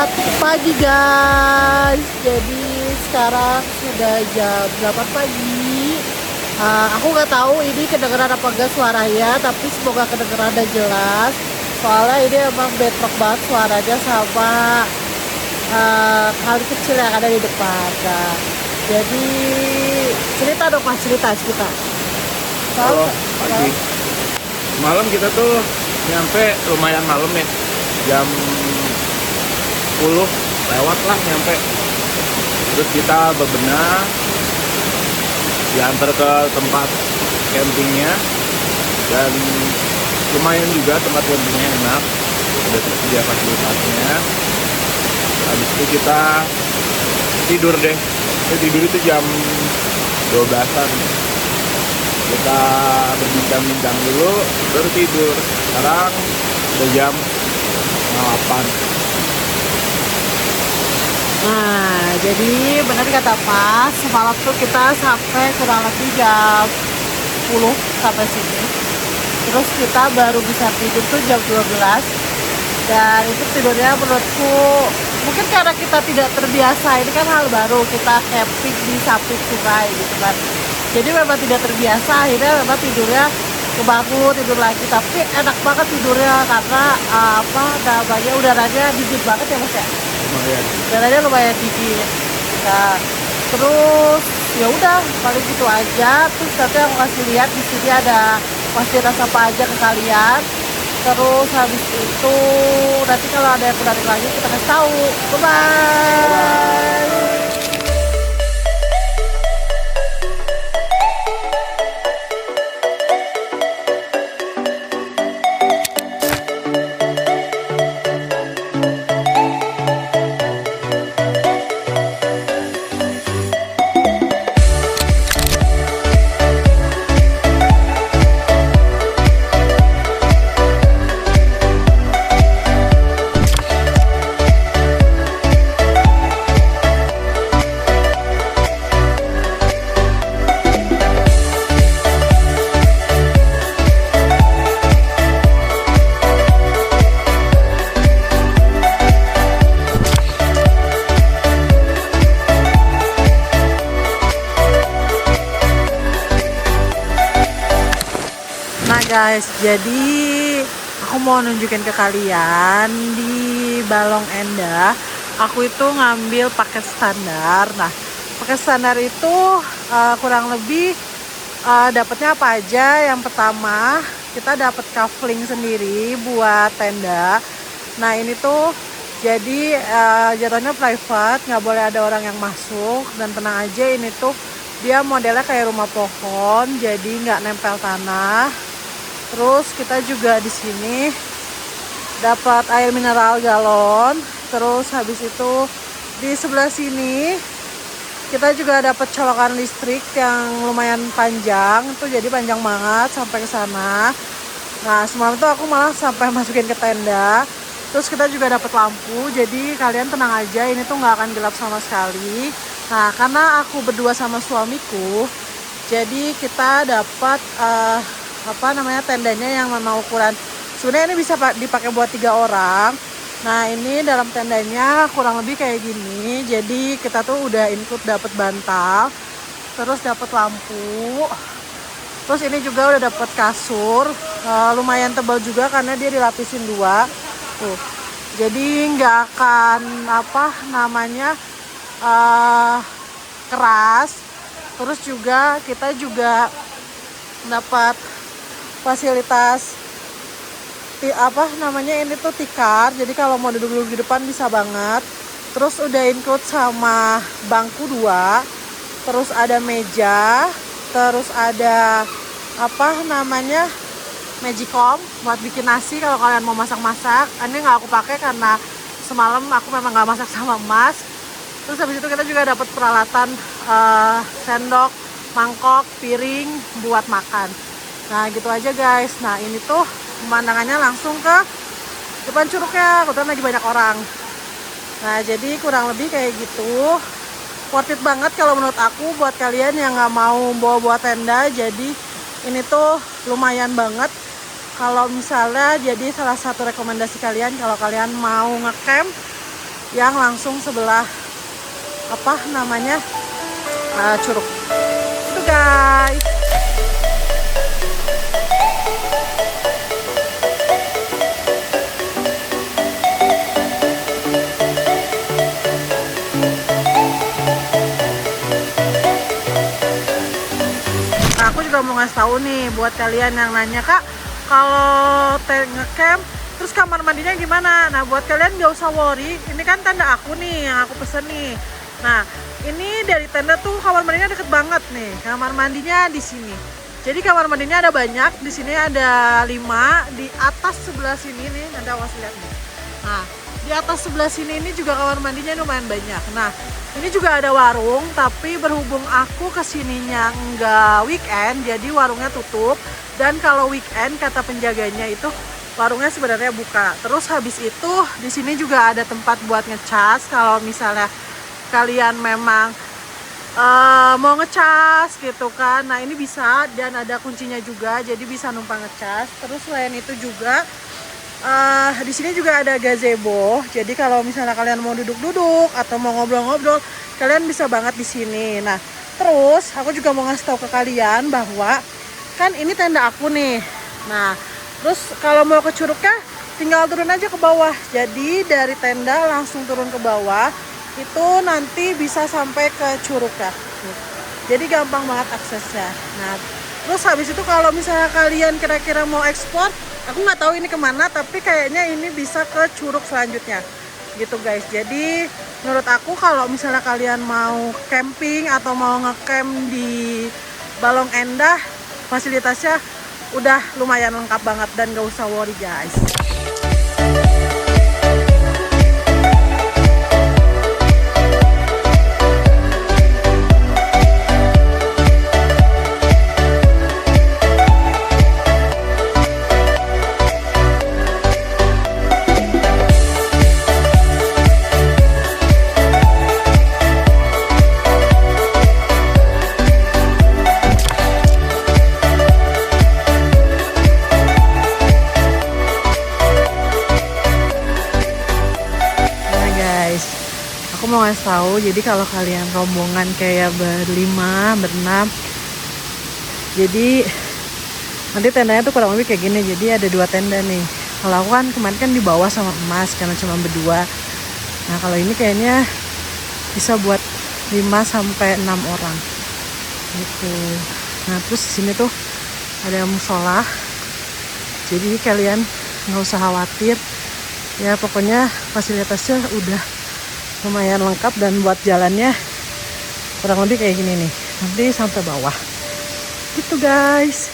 Selamat pagi guys. Jadi sekarang sudah jam 8 pagi. Aku nggak tahu ini kedengeran apa enggak suaranya, tapi semoga kedengeran dan jelas. Soalnya ini emang bentrok banget suaranya sama kali kecil yang ada di depan. Nah, jadi cerita dong mas, cerita kita. Halo, pagi. Malam kita tuh nyampe lumayan malam ya, jam 10 lewat lah nyampe. Terus kita bebenah, diantar ke tempat campingnya, dan lumayan juga tempat campingnya enak, ada tersedia fasilitasnya. Habis itu kita tidur deh. Kita tidur itu jam 12-an. Kita berbincang-bincang dulu, baru tidur. Sekarang udah jam 8. Nah, jadi benar kata Pas, semalam tuh kita sampai kurang lebih jam 10 sampai sini. Terus kita baru bisa tidur tuh jam 12. Dan itu tidurnya menurutku mungkin karena kita tidak terbiasa, ini kan hal baru, kita camping di samping sungai gitu kan. Jadi memang tidak terbiasa, akhirnya memang tidurnya kebangun, tidur lagi. Tapi enak banget tidurnya karena apa namanya, udaranya dingin banget ya mas ya. Lumayan. Udaranya lumayan dingin. Nah, terus ya udah paling gitu aja. Terus nanti aku kasih lihat di sini ada fasilitas apa aja ke kalian. Terus habis itu nanti kalau ada yang menarik lagi kita kasih tahu. Bye bye. Nah guys, jadi aku mau nunjukin ke kalian di Balong Endah. Aku itu ngambil paket standar. Nah, paket standar itu kurang lebih dapatnya apa aja. Yang pertama, kita dapat kafling sendiri buat tenda. Nah, ini tuh jadi jatuhnya private, nggak boleh ada orang yang masuk. Dan tenang aja, ini tuh dia modelnya kayak rumah pohon, jadi nggak nempel tanah. Terus kita juga di sini dapat air mineral galon. Terus habis itu di sebelah sini kita juga dapat colokan listrik yang lumayan panjang. Itu jadi panjang banget sampai ke sana. Nah, semalam tuh aku malah sampai masukin ke tenda. Terus kita juga dapat lampu. Jadi kalian tenang aja, ini tuh nggak akan gelap sama sekali. Nah, karena aku berdua sama suamiku, jadi kita dapat tendanya yang memang ukuran, sebenarnya ini bisa dipakai buat 3 orang. Nah, ini dalam tendanya kurang lebih kayak gini. Jadi kita tuh udah include dapat bantal, terus dapat lampu, terus ini juga udah dapat kasur, lumayan tebal juga karena dia dilapisin 2 tuh. Jadi nggak akan keras. Terus juga kita juga dapat fasilitas ini tuh tikar, jadi kalau mau duduk-duduk di depan bisa banget. Terus udah include sama bangku 2, terus ada meja, terus ada magicom buat bikin nasi kalau kalian mau masak-masak. Ini nggak aku pakai karena semalam aku memang nggak masak sama Mas. Terus habis itu kita juga dapat peralatan sendok, mangkok, piring buat makan. Nah gitu aja guys. Nah ini tuh pemandangannya langsung ke depan curugnya, kebetulan lagi banyak orang. Nah jadi kurang lebih kayak gitu. Worth it banget kalau menurut aku buat kalian yang nggak mau bawa tenda. Jadi ini tuh lumayan banget kalau misalnya jadi salah satu rekomendasi kalian kalau kalian mau ngecamp yang langsung sebelah apa namanya curug. Itu guys. Nah, aku juga mau ngasih tahu nih buat kalian yang nanya, Kak, kalau ngecamp terus kamar mandinya gimana? Nah, buat kalian nggak usah worry, ini kan tenda aku nih yang aku pesen nih. Nah, ini dari tenda tuh kamar mandinya deket banget nih. Kamar mandinya di sini. Jadi kamar mandinya ada banyak. Di sini ada 5, di atas sebelah sini nih, nanti awas lihat nih. Nah, di atas sebelah sini ini juga kamar mandinya lumayan banyak. Nah, ini juga ada warung, tapi berhubung aku kesininya nggak weekend, jadi warungnya tutup. Dan kalau weekend kata penjaganya itu warungnya sebenarnya buka. Terus habis itu di sini juga ada tempat buat ngecas. Kalau misalnya kalian memang mau ngecas gitu kan, nah ini bisa, dan ada kuncinya juga, jadi bisa numpang ngecas. Terus selain itu juga di sini juga ada gazebo. Jadi kalau misalnya kalian mau duduk-duduk atau mau ngobrol-ngobrol, kalian bisa banget di sini. Nah, terus aku juga mau ngasih tahu ke kalian bahwa kan ini tenda aku nih. Nah, terus kalau mau ke curugnya tinggal turun aja ke bawah. Jadi dari tenda langsung turun ke bawah, itu nanti bisa sampai ke curugnya. Jadi gampang banget aksesnya. Nah, terus habis itu kalau misalnya kalian kira-kira mau eksplor, aku nggak tahu ini kemana, tapi kayaknya ini bisa ke curug selanjutnya gitu guys. Jadi menurut aku kalau misalnya kalian mau camping atau mau ngecamp di Balong Endah, fasilitasnya udah lumayan lengkap banget dan gak usah worry guys. Aku mau ngasih tahu, jadi kalau kalian rombongan kayak berlima, berenam, jadi nanti tendanya tuh kurang lebih kayak gini. Jadi ada 2 tenda nih. Kalau aku kan kemarin kan di bawah sama Emas karena cuma berdua. Nah, kalau ini kayaknya bisa buat 5 sampai 6 orang gitu. Nah, terus di sini tuh ada musola. Jadi kalian nggak usah khawatir. Ya pokoknya fasilitasnya udah lumayan lengkap, dan buat jalannya kurang lebih kayak gini nih, nanti sampai bawah gitu guys.